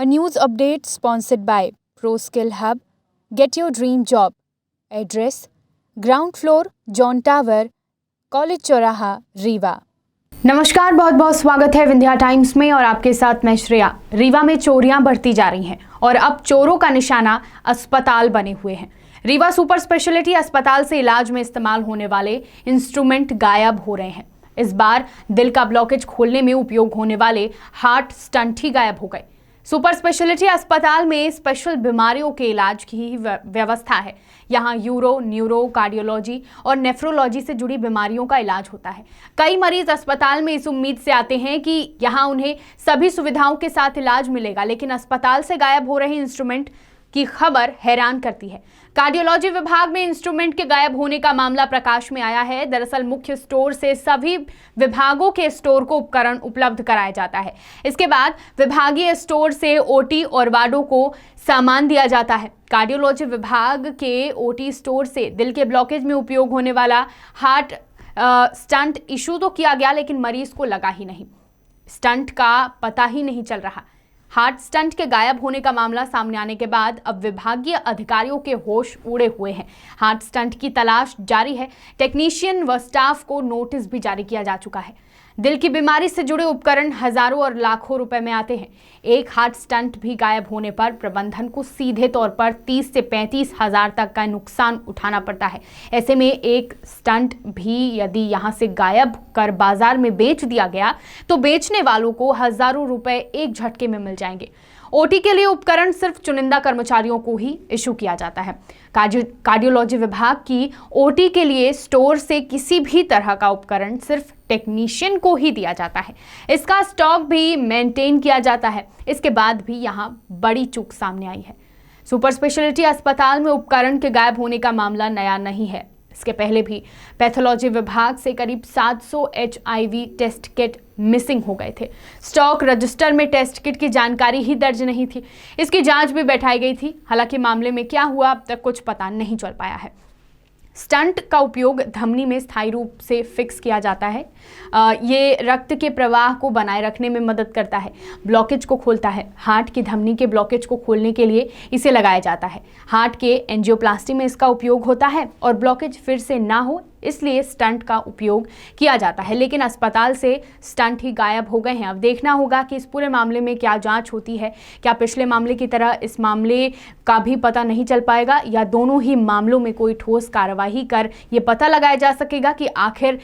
A news update sponsored by ProSkill Hub. Get your dream job. Address: Ground floor, John Tower, college चौराहा, रीवा। नमस्कार, बहुत बहुत स्वागत है विंध्या टाइम्स में और आपके साथ मैं श्रेया। रीवा में चोरियां बढ़ती जा रही हैं और अब चोरों का निशाना अस्पताल बने हुए हैं। रीवा सुपर स्पेशलिटी अस्पताल से इलाज में इस्तेमाल होने वाले इंस्ट्रूमेंट गायब हो रहे हैं। इस बार दिल का ब्लॉकेज खोलने में उपयोग होने वाले हार्ट स्टंट ही गायब हो गए। सुपर स्पेशलिटी अस्पताल में स्पेशल बीमारियों के इलाज की ही व्यवस्था है। यहाँ यूरो, न्यूरो, कार्डियोलॉजी और नेफ्रोलॉजी से जुड़ी बीमारियों का इलाज होता है। कई मरीज अस्पताल में इस उम्मीद से आते हैं कि यहाँ उन्हें सभी सुविधाओं के साथ इलाज मिलेगा, लेकिन अस्पताल से गायब हो रहे इंस्ट्रूमेंट की खबर हैरान करती है। कार्डियोलॉजी विभाग में इंस्ट्रूमेंट के गायब होने का मामला प्रकाश में आया है। दरअसल मुख्य स्टोर से सभी विभागों के स्टोर को उपकरण उपलब्ध कराया जाता है। इसके बाद विभागीय स्टोर से ओटी और वार्डों को सामान दिया जाता है। कार्डियोलॉजी विभाग के ओटी स्टोर से दिल के ब्लॉकेज में उपयोग होने वाला हार्ट स्टंट इशू तो किया गया, लेकिन मरीज को लगा ही नहीं। स्टंट का पता ही नहीं चल रहा। हार्ट स्टंट के गायब होने का मामला सामने आने के बाद अब विभागीय अधिकारियों के होश उड़े हुए हैं। हार्ट स्टंट की तलाश जारी है। टेक्नीशियन व स्टाफ को नोटिस भी जारी किया जा चुका है। दिल की बीमारी से जुड़े उपकरण हजारों और लाखों रुपए में आते हैं। एक हार्ट स्टंट भी गायब होने पर प्रबंधन को सीधे तौर पर 30 से 35 हजार तक का नुकसान उठाना पड़ता है। ऐसे में एक स्टंट भी यदि यहां से गायब कर बाजार में बेच दिया गया तो बेचने वालों को हजारों रुपए एक झटके में मिल जाएंगे। ओटी के लिए उपकरण सिर्फ चुनिंदा कर्मचारियों को ही इशू किया जाता है। कार्डियोलॉजी विभाग की ओटी के लिए स्टोर से किसी भी तरह का उपकरण सिर्फ टेक्नीशियन को ही दिया जाता है। इसका स्टॉक भी मेंटेन किया जाता है। इसके बाद भी यहाँ बड़ी चूक सामने आई है। सुपर स्पेशलिटी अस्पताल में उपकरण के गायब होने का मामला नया नहीं है। इसके पहले भी पैथोलॉजी विभाग से करीब 700 HIV टेस्ट किट मिसिंग हो गए थे। स्टॉक रजिस्टर में टेस्ट किट की जानकारी ही दर्ज नहीं थी। इसकी जांच भी बैठाई गई थी। हालांकि मामले में क्या हुआ अब तक कुछ पता नहीं चल पाया है। स्टंट का उपयोग धमनी में स्थायी रूप से फिक्स किया जाता है। ये रक्त के प्रवाह को बनाए रखने में मदद करता है, ब्लॉकेज को खोलता है। हार्ट की धमनी के ब्लॉकेज को खोलने के लिए इसे लगाया जाता है। हार्ट के एंजियोप्लास्टी में इसका उपयोग होता है और ब्लॉकेज फिर से ना हो इसलिए स्टंट का उपयोग किया जाता है। लेकिन अस्पताल से स्टंट ही गायब हो गए हैं। अब देखना होगा कि इस पूरे मामले में क्या जांच होती है। क्या पिछले मामले की तरह इस मामले का भी पता नहीं चल पाएगा या दोनों ही मामलों में कोई ठोस कार्रवाई कर ये पता लगाया जा सकेगा कि आखिर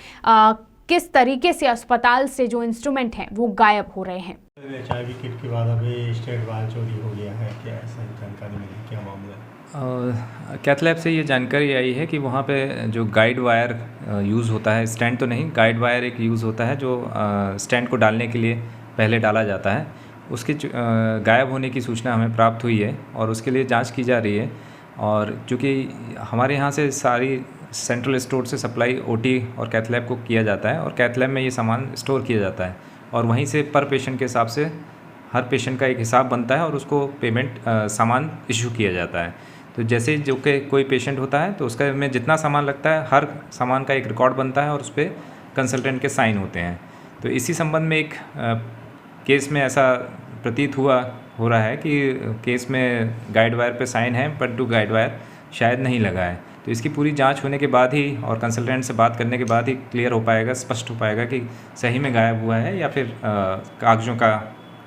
किस तरीके से अस्पताल से जो इंस्ट्रूमेंट हैं वो गायब हो रहे हैं। HIV किट के बाद अभी स्टेट वाल चोरी हो गया है, क्या ऐसा जानकारी मिली, क्या मामला है? कैथ लैब से ये जानकारी आई है कि वहाँ पे जो गाइड वायर यूज़ होता है, स्टैंड तो नहीं, गाइड वायर एक यूज़ होता है जो स्टैंड को डालने के लिए पहले डाला जाता है। उसके गायब होने की सूचना हमें प्राप्त हुई है और उसके लिए जांच की जा रही है। और चूँकि हमारे यहाँ से सारी सेंट्रल स्टोर से सप्लाई ओटी और कैथ लैब को किया जाता है और कैथ लैब में ये सामान स्टोर किया जाता है और वहीं से पर पेशेंट के हिसाब से हर पेशेंट का एक हिसाब बनता है और उसको पेमेंट सामान इशू किया जाता है। तो जैसे जो कि कोई पेशेंट होता है तो उसका में जितना सामान लगता है हर सामान का एक रिकॉर्ड बनता है और उस पर कंसल्टेंट के साइन होते हैं। तो इसी संबंध में एक केस में ऐसा प्रतीत हो रहा है कि केस में गाइड वायर पे साइन है पर गाइड वायर शायद नहीं लगा है। तो इसकी पूरी जांच होने के बाद ही और कंसल्टेंट से बात करने के बाद ही क्लियर हो पाएगा, स्पष्ट हो पाएगा कि सही में गायब हुआ है या फिर कागजों का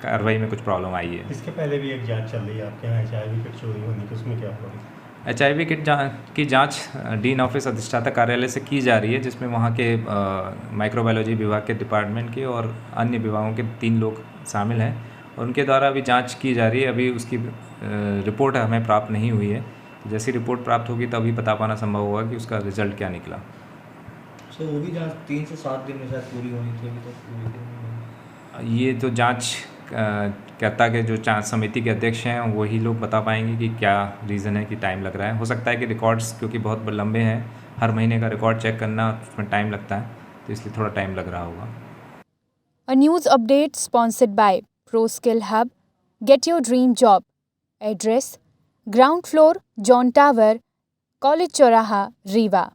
कार्रवाई में कुछ प्रॉब्लम आई है। इसके पहले भी एक जांच चल रही है आपके यहाँ HIV किट चोरी होने की, उसमें क्या हुआ? HIV किट की जांच डीन ऑफिस अधिष्ठाता कार्यालय से की जा रही है, जिसमें वहाँ के माइक्रोबायोलॉजी विभाग के डिपार्टमेंट के और अन्य विभागों के 3 लोग शामिल हैं और उनके द्वारा अभी जांच की जा रही है। अभी उसकी रिपोर्ट हमें प्राप्त नहीं हुई है। तो जैसी रिपोर्ट प्राप्त होगी तभी बता पाना संभव होगा कि उसका रिजल्ट क्या निकला। तो वो भी जांच 3 से 7 दिन में शायद पूरी होनी थी, अभी तक पूरी नहीं। ये तो जांच कर्ता के जो जांच समिति के अध्यक्ष हैं वही लोग बता पाएंगे कि क्या रीज़न है कि टाइम लग रहा है। हो सकता है कि रिकॉर्ड्स क्योंकि बहुत लंबे हैं, हर महीने का रिकॉर्ड चेक करना उसमें टाइम लगता है, तो इसलिए थोड़ा टाइम लग रहा होगा। A news update sponsored by ProSkill Hub. Get your dream job. Address: Ground floor, John Tower, college चौराहा, रीवा।